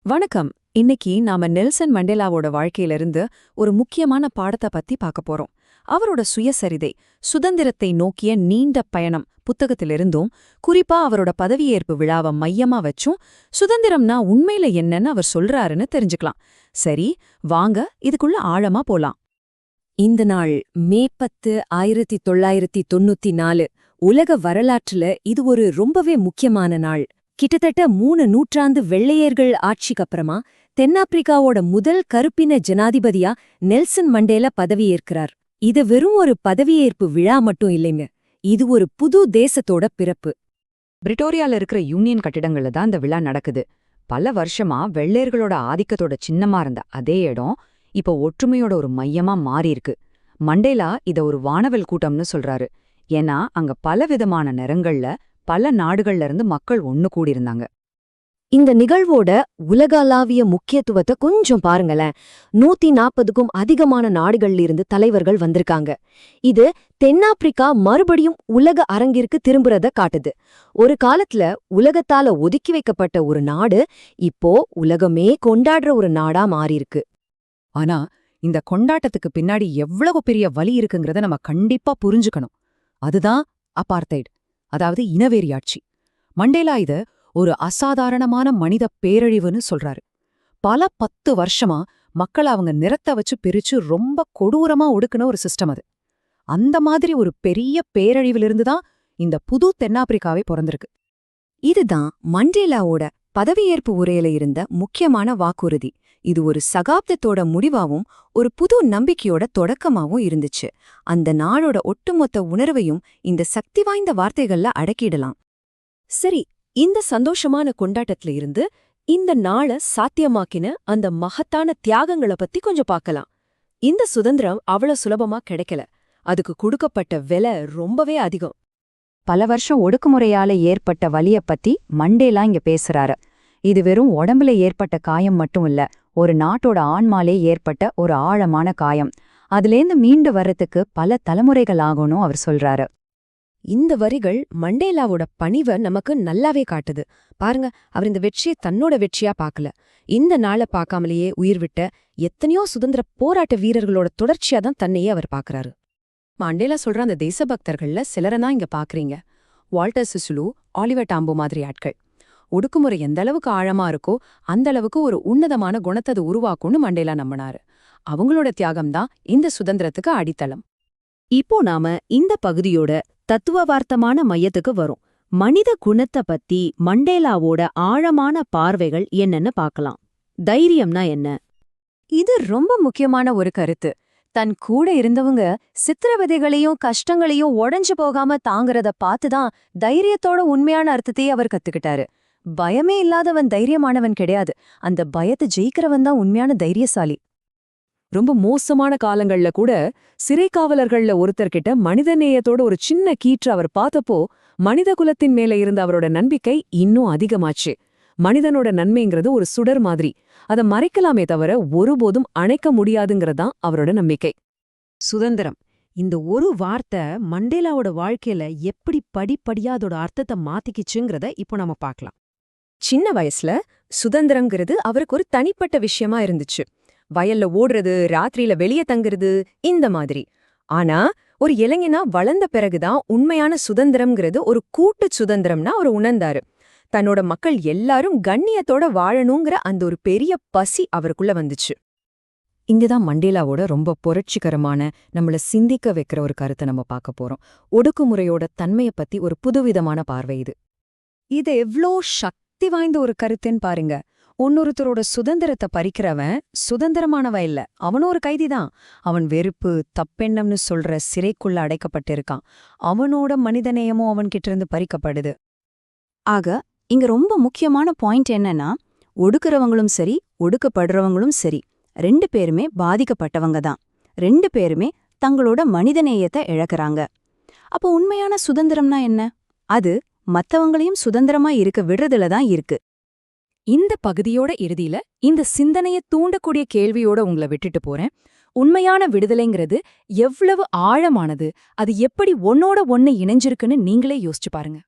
வணக்கம். இன்னைக்கு நாம நெல்சன் மண்டேலாவோட வாழ்க்கையிலிருந்து ஒரு முக்கியமான பாடத்தை பத்தி பார்க்க போறோம். அவரோட சுயசரிதை, சுதந்திரத்தை நோக்கிய நீண்ட பயணம் புத்தகத்திலிருந்தும், குறிப்பா அவரோட பதவியேற்பு விழாவை மையமா வச்சும் சுதந்திரம்னா உண்மையில என்னன்னு அவர் சொல்றாருன்னு தெரிஞ்சுக்கலாம். சரி, வாங்க இதுக்குள்ள ஆழமா போலாம். இந்த நாள் மே 10, 1994. உலக வரலாற்றுல இது ஒரு ரொம்பவே முக்கியமான நாள். கிட்டத்தட்ட 3 நூற்றாண்டு வெள்ளையர்கள் ஆட்சிக்கப்புறமா தென்னாப்பிரிக்காவோட முதல் கருப்பின ஜனாதிபதியா நெல்சன் மண்டேலா பதவியேற்கிறார். இது வெறும் ஒரு பதவியேற்பு விழா மட்டும் இல்லைங்க, இது ஒரு புது தேசத்தோட பிறப்பு. பிரிட்டோரியால இருக்கிற யூனியன் கட்டிடங்கள்ல தான் இந்த விழா நடக்குது. பல வருஷமா வெள்ளையர்களோட ஆதிக்கத்தோட சின்னமா இருந்த அதே இடம் இப்போ ஒற்றுமையோட ஒரு மையமா மாறியிருக்கு. மண்டேலா இத ஒரு வானவெல் கூட்டம்னு சொல்றாரு. ஏன்னா அங்க பலவிதமான நிறங்கள்ல பல நாடுகள்ல இருந்து மக்கள் ஒண்ணு கூடியிருந்தாங்க. இந்த நிகழ்வோட உலகளாவிய முக்கியத்துவத்தை கொஞ்சம் பாருங்களேன். 140க்கும் அதிகமான நாடுகள்ல இருந்து தலைவர்கள் வந்திருக்காங்க. இது தென்னாப்பிரிக்கா மறுபடியும் உலக அரங்கிற்கு திரும்புறத காட்டுது. ஒரு காலத்துல உலகத்தால ஒதுக்கி வைக்கப்பட்ட ஒரு நாடு இப்போ உலகமே கொண்டாடுற ஒரு நாடா மாறியிருக்கு. ஆனா இந்த கொண்டாட்டத்துக்கு பின்னாடி எவ்வளவு பெரிய வலி இருக்குங்கிறத நம்ம கண்டிப்பா புரிஞ்சுக்கணும். அதுதான் அபார்த்தைட், அதாவது இனவெறியாட்சி. மண்டேலா இத ஒரு அசாதாரணமான மனித பேரழிவுன்னு சொல்றாரு. பல 10 வருஷமா மக்கள் அவங்க நிறத்தை வச்சு பிரிச்சு ரொம்ப கொடூரமா ஒடுக்குன ஒரு சிஸ்டம் அது. அந்த மாதிரி ஒரு பெரிய பேரழிவிலிருந்துதான் இந்த புது தென்னாப்பிரிக்காவே பிறந்திருக்கு. இதுதான் மண்டேலாவோட பதவியேற்பு உரையில இருந்த முக்கியமான வாக்குறுதி. இது ஒரு சகாப்தத்தோட முடிவாவும் ஒரு புது நம்பிக்கையோட தொடக்கமாவும் இருந்துச்சு. அந்த நாளோட ஒட்டுமொத்த உணர்வையும் இந்த சக்தி வாய்ந்த வார்த்தைகள்ல அடக்கிடலாம். சரி, இந்த சந்தோஷமான கொண்டாட்டத்துல இருந்து இந்த நாளை சாத்தியமாக்கின அந்த மகத்தான தியாகங்களை பத்தி கொஞ்சம் பார்க்கலாம். இந்த சுதந்திரம் அவ்வளவு சுலபமா கிடைக்கல. அதுக்கு கொடுக்கப்பட்ட விலை ரொம்பவே அதிகம். பல வருஷம் ஒடுக்குமுறையால ஏற்பட்ட வலிய பத்தி மண்டேலா இங்க பேசுறாரு. இது வெறும் உடம்புல ஏற்பட்ட காயம் மட்டும் இல்ல, ஒரு நாட்டோட ஆன்மாலே ஏற்பட்ட ஒரு ஆழமான காயம். அதுலேருந்து மீண்டு வர்றதுக்கு பல தலைமுறைகள் ஆகும்னு அவர் சொல்றாரு. இந்த வரிகள் மண்டேலாவோட பணிவை நமக்கு நல்லாவே காட்டுது. பாருங்க, அவர் இந்த வெற்றியை தன்னோட வெற்றியா பார்க்கல. இந்த நாளை பார்க்காமலேயே உயிர் விட்ட எத்தனையோ சுதந்திர போராட்ட வீரர்களோட தொடர்ச்சியா தான் தன்னையே அவர் பார்க்கறாரு. மண்டேலா சொல்ற அந்த தேசபக்தர்கள்ல சிலரை தான் இங்க பாக்குறீங்க. வால்டர் சிசுலு, ஆலிவர் டாம்போ மாதிரி ஆட்கள். ஒடுக்குமுறை எந்த அளவுக்கு ஆழமா இருக்கோ அந்த அளவுக்கு ஒரு உன்னதமான குணத்தை அது உருவாக்கும்னு மண்டேலா நம்பினாரு. அவங்களோட தியாகம்தான் இந்த சுதந்திரத்துக்கு அடித்தளம். இப்போ நாம இந்த பகுதியோட தத்துவவார்த்தமான மையத்துக்கு வரும். மனித குணத்தை பத்தி மண்டேலாவோட ஆழமான பார்வைகள் என்னன்னு பார்க்கலாம். தைரியம்னா என்ன? இது ரொம்ப முக்கியமான ஒரு கருத்து. தன் கூட இருந்தவங்க சித்திரவதைகளையும் கஷ்டங்களையும் உடைஞ்சு போகாம தாங்கறத பார்த்துதான் தைரியத்தோட உண்மையான அர்த்தத்தையே அவர் கத்துக்கிட்டாரு. பயமே இல்லாதவன் தைரியமானவன் கிடையாது, அந்த பயத்தை ஜெயிக்கிறவன் தான் உண்மையான தைரியசாலி. ரொம்ப மோசமான காலங்கள்ல கூட சிறை காவலர்கள்ல ஒருத்தர்கிட்ட மனிதநேயத்தோட ஒரு சின்ன கீற்று அவர் பார்த்தப்போ மனித குலத்தின் மேல இருந்த அவரோட நம்பிக்கை இன்னும் அதிகமாச்சு. மனிதனோட நன்மைங்கிறது ஒரு சுடர் மாதிரி, அதை மறைக்கலாமே தவிர ஒருபோதும் அணைக்க முடியாதுங்கிறதான் அவரோட நம்பிக்கை. சுதந்திரம், இந்த ஒரு வார்த்தை மண்டேலாவோட வாழ்க்கையில எப்படி படிப்படியா அதோட அர்த்தத்தை மாத்திக்கிச்சுங்கிறத இப்போ நாம பார்க்கலாம். சின்ன வயசுல சுதந்திரங்கிறது அவருக்கு ஒரு தனிப்பட்ட விஷயமா இருந்துச்சு. வயல்ல ஓடுறது, ராத்திரியில வெளியே தங்குறது, இந்த மாதிரி. ஆனா ஒரு இளைஞனா வளர்ந்த பிறகுதான் உண்மையான சுதந்திரம்ங்கிறது ஒரு கூட்டு சுதந்திரம்னா அவர் உணர்ந்தாரு. தன்னோட மக்கள் எல்லாரும் கண்ணியத்தோட வாழணுங்கிற அந்த ஒரு பெரிய பசி அவருக்குள்ள வந்துச்சு. இங்கதான் மண்டேலாவோட ரொம்ப புரட்சிகரமான, நம்மள சிந்திக்க வைக்கிற ஒரு கருத்தை நம்ம பார்க்க போறோம். ஒடுக்குமுறையோட தன்மையை பத்தி ஒரு புதுவிதமான பார்வை இது. இது எவ்ளோ சக்தி வாய்ந்த ஒரு கருத்துன்னு பாருங்க. ஒன்னொருத்தரோட சுதந்திரத்தை பறிக்கிறவன் சுதந்திரமானவ இல்ல, அவனும் ஒரு கைதிதான். அவன் வெறுப்பு, தப்பெண்ணம்னு சொல்ற சிறைக்குள்ள அடைக்கப்பட்டிருக்கான். அவனோட மனிதநேயமும் அவன்கிட்ட இருந்து பறிக்கப்படுது. ஆக இங்க ரொம்ப முக்கியமான பாயிண்ட் என்னன்னா, ஒடுக்குறவங்களும் சரி ஒடுக்கப்படுறவங்களும் சரி 2 பேருமே பாதிக்கப்பட்டவங்க தான். 2 பேருமே தங்களோட மனிதநேயத்தை இழக்கறாங்க. அப்போ உண்மையான சுதந்திரம்னா என்ன? அது மத்தவங்களையும் சுதந்திரமா இருக்க விடுறதுல தான் இருக்கு. இந்த பகுதியோட இறுதியில இந்த சிந்தனையை தூண்டக்கூடிய கேள்வியோட உங்களை விட்டுட்டு போறேன். உண்மையான விடுதலைங்கிறது எவ்வளவு ஆழமானது, அது எப்படி ஒன்னோட ஒன்னு இணைஞ்சிருக்குன்னு நீங்களே யோசிச்சு பாருங்க.